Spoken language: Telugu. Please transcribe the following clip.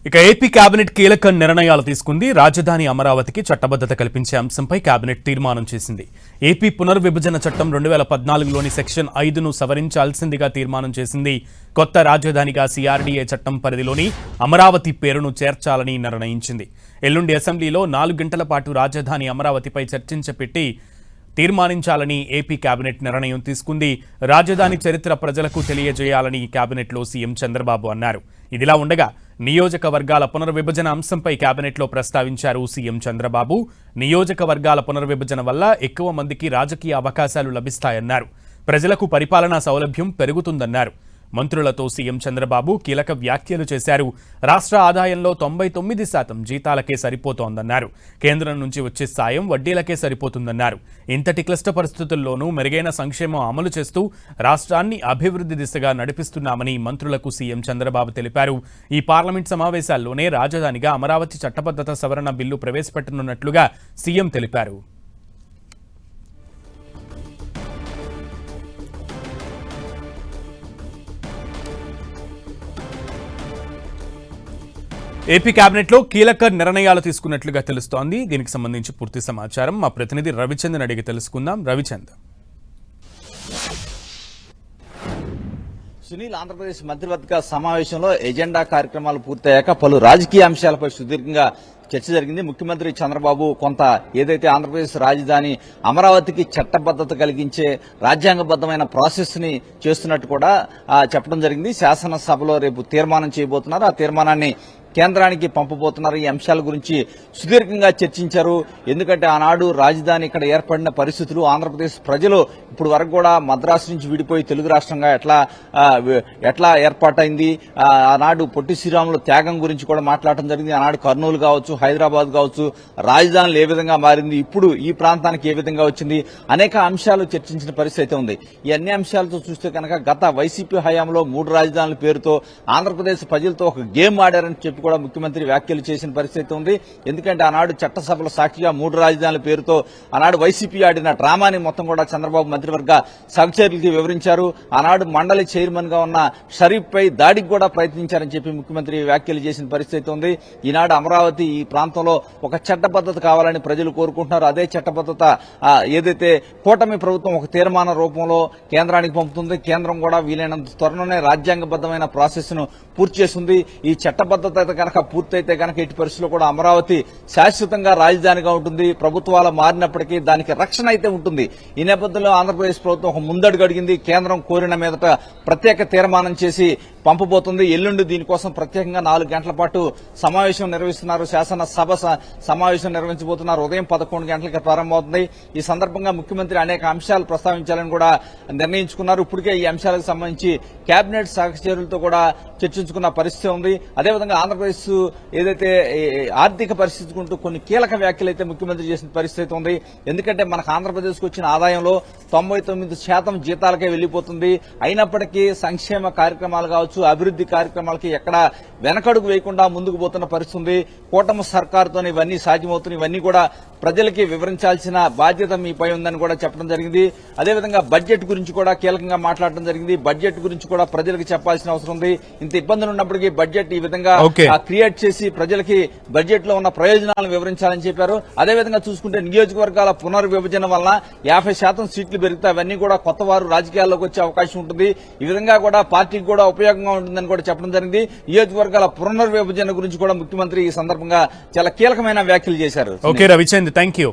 ఇక ఏపీ కేబినెట్ కీలక నిర్ణయాలు తీసుకుంది. రాజధాని అమరావతికి చట్టబద్ధత కల్పించే అంశంపై కేబినెట్ తీర్మానం చేసింది. ఏపీ పునర్విభజన చట్టం 2014లోని సెక్షన్ 5ను సవరించాల్సిందిగా తీర్మానం చేసింది. కొత్త రాజధానిగా సిఆర్డీఏ చట్టం పరిధిలోని అమరావతి పేరును చేర్చాలని నిర్ణయించింది. ఎల్లుండి అసెంబ్లీలో 4 గంటల పాటు రాజధాని అమరావతిపై చర్చించపెట్టి తీర్మానించాలని ఏపీ కేబినెట్ నిర్ణయం తీసుకుంది. రాజధాని చరిత్ర ప్రజలకు తెలియజేయాలని కేబినెట్లో సీఎం చంద్రబాబు అన్నారు. ఇదిలా ఉండగా నియోజకవర్గాల పునర్విభజన అంశంపై కేబినెట్లో ప్రస్తావించారు సీఎం చంద్రబాబు. నియోజకవర్గాల పునర్విభజన వల్ల ఎక్కువ మందికి రాజకీయ అవకాశాలు లభిస్తాయన్నారు. ప్రజలకు పరిపాలనా సౌలభ్యం పెరుగుతుందన్నారు. మంత్రులతో సీఎం చంద్రబాబు కీలక వ్యాఖ్యలు చేశారు. రాష్ట్ర ఆదాయంలో 99% జీతాలకే సరిపోతోందన్నారు. కేంద్రం నుంచి వచ్చే సాయం వడ్డీలకే సరిపోతుందన్నారు. ఇంతటి క్లిష్ట పరిస్థితుల్లోనూ మెరుగైన సంక్షేమం అమలు చేస్తూ రాష్ట్రాన్ని అభివృద్ధి దిశగా నడిపిస్తున్నామని మంత్రులకు సీఎం చంద్రబాబు తెలిపారు. ఈ పార్లమెంట్ సమావేశాల్లోనే రాజధానిగా అమరావతి చట్టబద్ధత సవరణ బిల్లు ప్రవేశపెట్టనున్నట్లుగా సీఎం తెలిపారు. ఏపీ కేబినెట్లో కీలక నిర్ణయాలు తీసుకున్నట్లుగా తెలుస్తోంది. దీనికి సంబంధించి పూర్తి సమాచారం మా ప్రతినిధి రవిచంద్రన్ అడిగి తెలుసుకుందాం. రవిచంద్ర, సునీల్, ఆంధ్రప్రదేశ్ మంత్రివర్గ సమావేశంలో ఎజెండా కార్యక్రమాలు పూర్తయ్యాక పలు రాజకీయ అంశాలపై సుదీర్ఘంగా చర్చ జరిగింది. ముఖ్యమంత్రి చంద్రబాబు కొంత ఏదైతే ఆంధ్రప్రదేశ్ రాజధాని అమరావతికి చట్టబద్ధత కలిగించే రాజ్యాంగబద్దమైన ప్రాసెస్ ని చేస్తున్నట్టు కూడా చెప్పడం జరిగింది. శాసనసభలో రేపు తీర్మానం చేయబోతున్నారు. ఆ తీర్మానాన్ని కేంద్రానికి పంపబోతున్నారు. ఈ అంశాల గురించి సుదీర్ఘంగా చర్చించారు. ఎందుకంటే ఆనాడు రాజధాని ఇక్కడ ఏర్పడిన పరిస్థితులు, ఆంధ్రప్రదేశ్ ప్రజలు ఇప్పుడు వరకు కూడా మద్రాసు నుంచి విడిపోయి తెలుగు రాష్ట్రంగా ఎట్లా ఏర్పాటైంది, ఆనాడు పొట్టి శ్రీరాములు త్యాగం గురించి కూడా మాట్లాడటం జరిగింది. ఆనాడు కర్నూలు కావచ్చు, హైదరాబాద్ కావచ్చు, రాజధానులు ఏ విధంగా మారింది, ఇప్పుడు ఈ ప్రాంతానికి ఏ విధంగా వచ్చింది, అనేక అంశాలు చర్చించిన పరిస్థితి ఉంది. ఈ అన్ని అంశాలతో చూస్తే కనుక గత వైసీపీ హయాంలో 3 రాజధానుల పేరుతో ఆంధ్రప్రదేశ్ ప్రజలతో ఒక గేమ్ ఆడారని చెప్పి కూడా ముఖ్యమంత్రి వ్యాఖ్యలు చేసిన పరిస్థితి ఉంది. ఎందుకంటే ఆనాడు చట్టసభల సాక్షిగా 3 రాజధానుల పేరుతో ఆనాడు వైసీపీ ఆడిన డ్రామాని మొత్తం కూడా చంద్రబాబు మంత్రివర్గ సహచరులకి వివరించారు. ఆనాడు మండలి చైర్మన్ గా ఉన్న షరీఫ్ పై దాడికి కూడా ప్రయత్నించారని చెప్పి ముఖ్యమంత్రి వ్యాఖ్యలు చేసిన పరిస్థితి ఉంది. ఈనాడు అమరావతి ఈ ప్రాంతంలో ఒక చట్టబద్ధత కావాలని ప్రజలు కోరుకుంటున్నారు. అదే చట్టబద్ధత ఏదైతే కూటమి ప్రభుత్వం ఒక తీర్మాన రూపంలో కేంద్రానికి పంపుతుంది. కేంద్రం కూడా వీలైనంత త్వరలోనే రాజ్యాంగబద్దమైన ప్రాసెస్ ను పూర్తి చేస్తుంది. ఈ చట్టబద్ధత కనుక పూర్తయితే కనుక ఎట్టి పరిస్థితుల్లో కూడా అమరావతి శాశ్వతంగా రాజధానిగా ఉంటుంది. ప్రభుత్వాలు మారినప్పటికీ దానికి రక్షణ అయితే ఉంటుంది. ఈ నేపథ్యంలో ఆంధ్రప్రదేశ్ ప్రభుత్వం ఒక ముందడుగు అడిగింది. కేంద్రం కోరిన మీదట ప్రత్యేక తీర్మానం చేసి పంపబోతుంది. ఎల్లుండి దీనికోసం ప్రత్యేకంగా 4 గంటల పాటు సమావేశం నిర్వహిస్తున్నారు. శాసనసభ సమావేశం నిర్వహించబోతున్నారు. ఉదయం 11 గంటలకు ప్రారంభమవుతుంది. ఈ సందర్భంగా ముఖ్యమంత్రి అనేక అంశాలు ప్రస్తావించాలని కూడా నిర్ణయించుకున్నారు. ఇప్పటికే ఈ అంశాలకు సంబంధించి కేబినెట్ సహచరులతో కూడా చర్చించుకున్న పరిస్థితి ఉంది. అదేవిధంగా ఆంధ్రప్రదేశ్ ఏదైతే ఆర్థిక పరిస్థితి ఉంటూ కొన్ని కీలక వ్యాఖ్యలు అయితే ముఖ్యమంత్రి చేసిన పరిస్థితి ఉంది. ఎందుకంటే మనకు ఆంధ్రప్రదేశ్ కు వచ్చిన ఆదాయంలో 99% జీతాలకే వెళ్లిపోతుంది. అయినప్పటికీ సంక్షేమ కార్యక్రమాలు కావచ్చు, అభివృద్ధి కార్యక్రమాలకి ఎక్కడ వెనకడుగు వేయకుండా ముందుకు పోతున్న పరిస్థితి ఉంది. కూటమి సర్కారుతోనే ఇవన్నీ సాధ్యమవుతున్నాయి. ఇవన్నీ కూడా ప్రజలకి వివరించాల్సిన బాధ్యత మీపై ఉందని కూడా చెప్పడం జరిగింది. అదేవిధంగా బడ్జెట్ గురించి కూడా కీలకంగా మాట్లాడడం జరిగింది. బడ్జెట్ గురించి కూడా ప్రజలకు చెప్పాల్సిన అవసరం ఉంది. ఇంత ఇబ్బందులు ఉన్నప్పటికీ బడ్జెట్ ఈ విధంగా క్రియేట్ చేసి ప్రజలకి బడ్జెట్ లో ఉన్న ప్రయోజనాలను వివరించాలని చెప్పారు. అదేవిధంగా చూసుకుంటే నియోజకవర్గాల పునర్విభజన వలన 50% సీట్లు పెరిగితే అవన్నీ కూడా కొత్త వారు రాజకీయాల్లోకి వచ్చే అవకాశం ఉంటుంది. ఈ విధంగా కూడా పార్టీకి కూడా ఉపయోగంగా ఉంటుందని కూడా చెప్పడం జరిగింది. నియోజకవర్గాల పునర్విభజన గురించి కూడా ముఖ్యమంత్రి ఈ సందర్భంగా చాలా కీలకమైన వ్యాఖ్యలు చేశారు. Okay Ravichandra, thank you.